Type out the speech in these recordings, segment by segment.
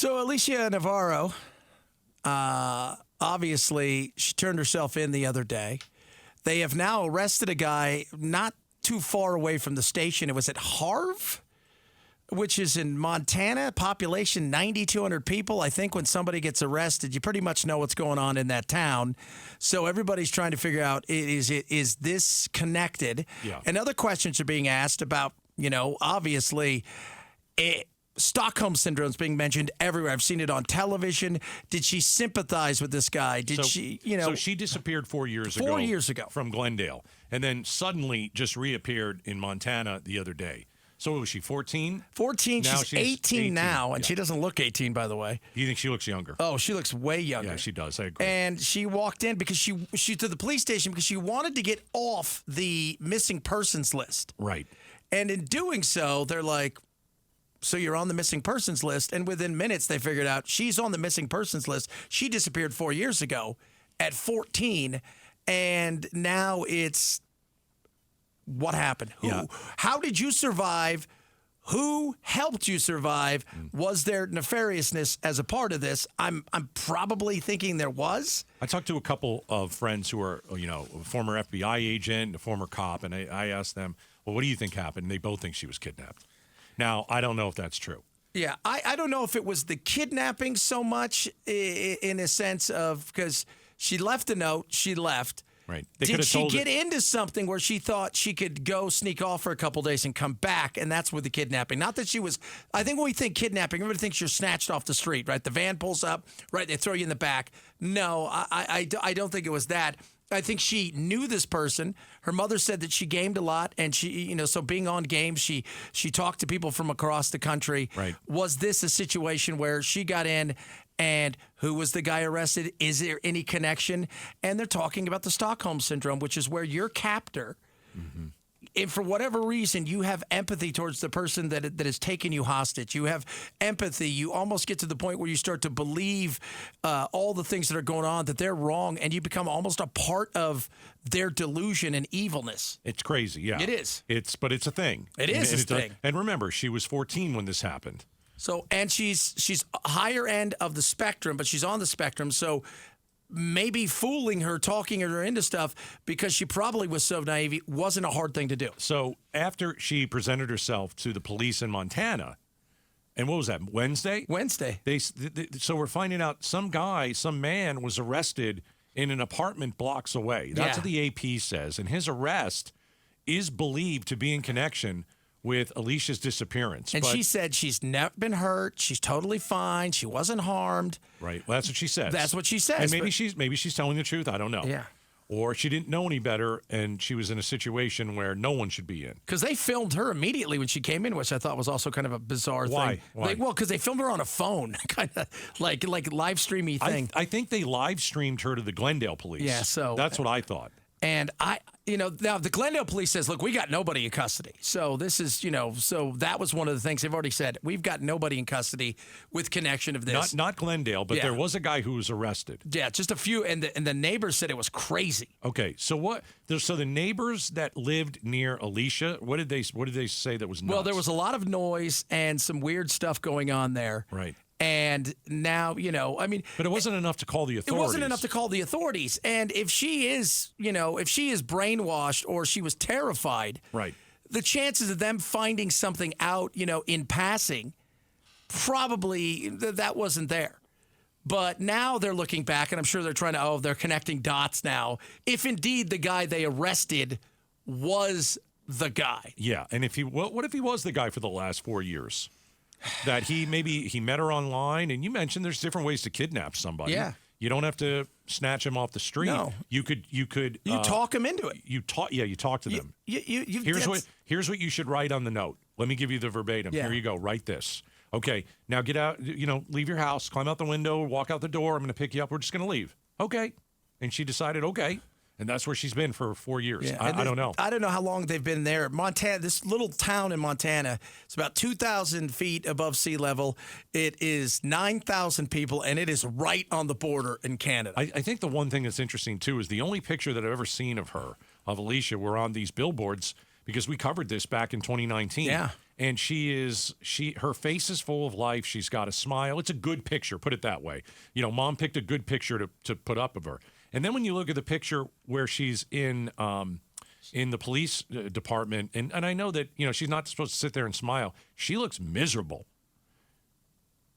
So Alicia Navarro, obviously, she turned herself in the other day. They have now arrested a guy not too far away from the station. It was at Harv, which is in Montana, population 9,200 people. I think when somebody gets arrested, you pretty much know what's going on in that town. So everybody's trying to figure out, is this connected? Yeah. And other questions are being asked about, obviously, Stockholm Syndrome is being mentioned everywhere. I've seen it on television. Did she sympathize with this guy? So she disappeared 4 years ago. 4 years ago. From Glendale. And then suddenly just reappeared in Montana the other day. So was she 14? 14. Now she's 18 now, and yeah. she doesn't look 18, by the way. You think she looks younger? Oh, she looks way younger. Yeah, she does. I agree. And she walked in because she to the police station because she wanted to get off the missing persons list. Right. And in doing so, they're like, so you're on the missing persons list. And within minutes, they figured out she's on the missing persons list. She disappeared 4 years ago at 14. And now it's what happened? Who? Yeah. How did you survive? Who helped you survive? Was there nefariousness as a part of this? I'm probably thinking there was. I talked to a couple of friends who are, a former FBI agent, a former cop, and I asked them, well, what do you think happened? And they both think she was kidnapped. Now, I don't know if that's true. Yeah, I don't know if it was the kidnapping so much in a sense of because she left a note, she left. Right. Did she get into something where she thought she could go sneak off for a couple days and come back, and that's with the kidnapping? Not that she was – I think when we think kidnapping, everybody thinks you're snatched off the street, right? The van pulls up, right, they throw you in the back. No, I don't think it was that. I think she knew this person. Her mother said that she gamed a lot, and she, so being on games, she talked to people from across the country. Right. Was this a situation where she got in, and who was the guy arrested? Is there any connection? And they're talking about the Stockholm Syndrome, which is where your captor, if for whatever reason you have empathy towards the person that has taken you hostage, you have empathy, you almost get to the point where you start to believe all the things that are going on, that they're wrong, and you become almost a part of their delusion and evilness. It's crazy, yeah. It is. But it's a thing. It is a thing. And remember, she was 14 when this happened. So, and she's higher end of the spectrum, but she's on the spectrum. So maybe fooling her, talking her into stuff because she probably was so naive, it wasn't a hard thing to do. So after she presented herself to the police in Montana, and what was that, Wednesday? Wednesday. So we're finding out some man was arrested in an apartment blocks away. That's what the AP says. And his arrest is believed to be in connection with Alicia's disappearance. And she said she's never been hurt. She's totally fine. She wasn't harmed. Right. Well, that's what she says. That's what she says. And maybe she's telling the truth. I don't know. Yeah. Or she didn't know any better, and she was in a situation where no one should be in. Because they filmed her immediately when she came in, which I thought was also kind of a bizarre thing. Why? Because they filmed her on a phone, kind of like live streamy thing. I think they live streamed her to the Glendale police. Yeah, so that's what I thought. And now the Glendale police says, look, we got nobody in custody. So this is, so that was one of the things they've already said. We've got nobody in custody with connection of this. Not Glendale, but there was a guy who was arrested. Yeah, just a few. And the neighbors said it was crazy. Okay, so what? So the neighbors that lived near Alicia, what did they say that was nuts? Well, there was a lot of noise and some weird stuff going on there. Right. And now, But it wasn't enough to call the authorities. It wasn't enough to call the authorities. And if she is brainwashed or she was terrified, right, the chances of them finding something out, in passing, probably that wasn't there. But now they're looking back, and I'm sure they're they're connecting dots now. If indeed the guy they arrested was the guy. Yeah, and what if he was the guy for the last 4 years? That he met her online, and you mentioned there's different ways to kidnap somebody. Yeah. You don't have to snatch him off the street. No. You could talk him into it. You talk to them. Here's what you should write on the note. Let me give you the verbatim. Yeah. Here you go. Write this. Okay. Now get out, leave your house, climb out the window, walk out the door. I'm going to pick you up. We're just going to leave. Okay. And she decided, okay. And that's where she's been for 4 years. Yeah, I don't know. I don't know how long they've been there. Montana, this little town in Montana, it's about 2,000 feet above sea level. It is 9,000 people, and it is right on the border in Canada. I think the one thing that's interesting, too, is the only picture that I've ever seen of Alicia, were on these billboards, because we covered this back in 2019. Yeah. And her face is full of life. She's got a smile. It's a good picture, put it that way. You know, mom picked a good picture to put up of her. And then when you look at the picture where she's in the police department, and I know that, you know, she's not supposed to sit there and smile. She looks miserable.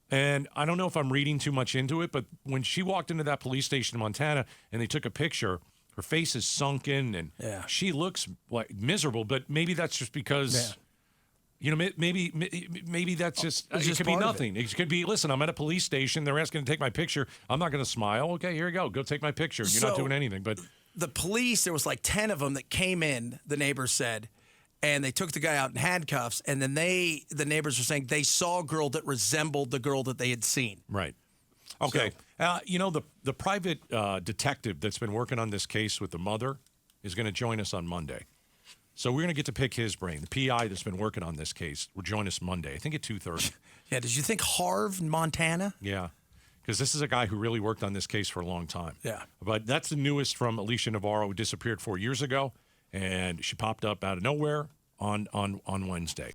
And I don't know if I'm reading too much into it, but when she walked into that police station in Montana and they took a picture, her face is sunken and she looks like miserable, but maybe that's just because... You know, maybe that's just, it could be nothing. It could be, listen, I'm at a police station. They're asking to take my picture. I'm not going to smile. Okay, here you go. Go take my picture. You're not doing anything. But the police, there was like 10 of them that came in, the neighbors said, and they took the guy out in handcuffs. And then the neighbors were saying they saw a girl that resembled the girl that they had seen. Right. Okay. So, you know, the private detective that's been working on this case with the mother is going to join us on Monday. So we're going to get to pick his brain. The PI that's been working on this case will join us Monday, I think at 2:30. Yeah, did you think Harv, Montana? Yeah, because this is a guy who really worked on this case for a long time. Yeah. But that's the newest from Alicia Navarro, who disappeared 4 years ago, and she popped up out of nowhere on Wednesday.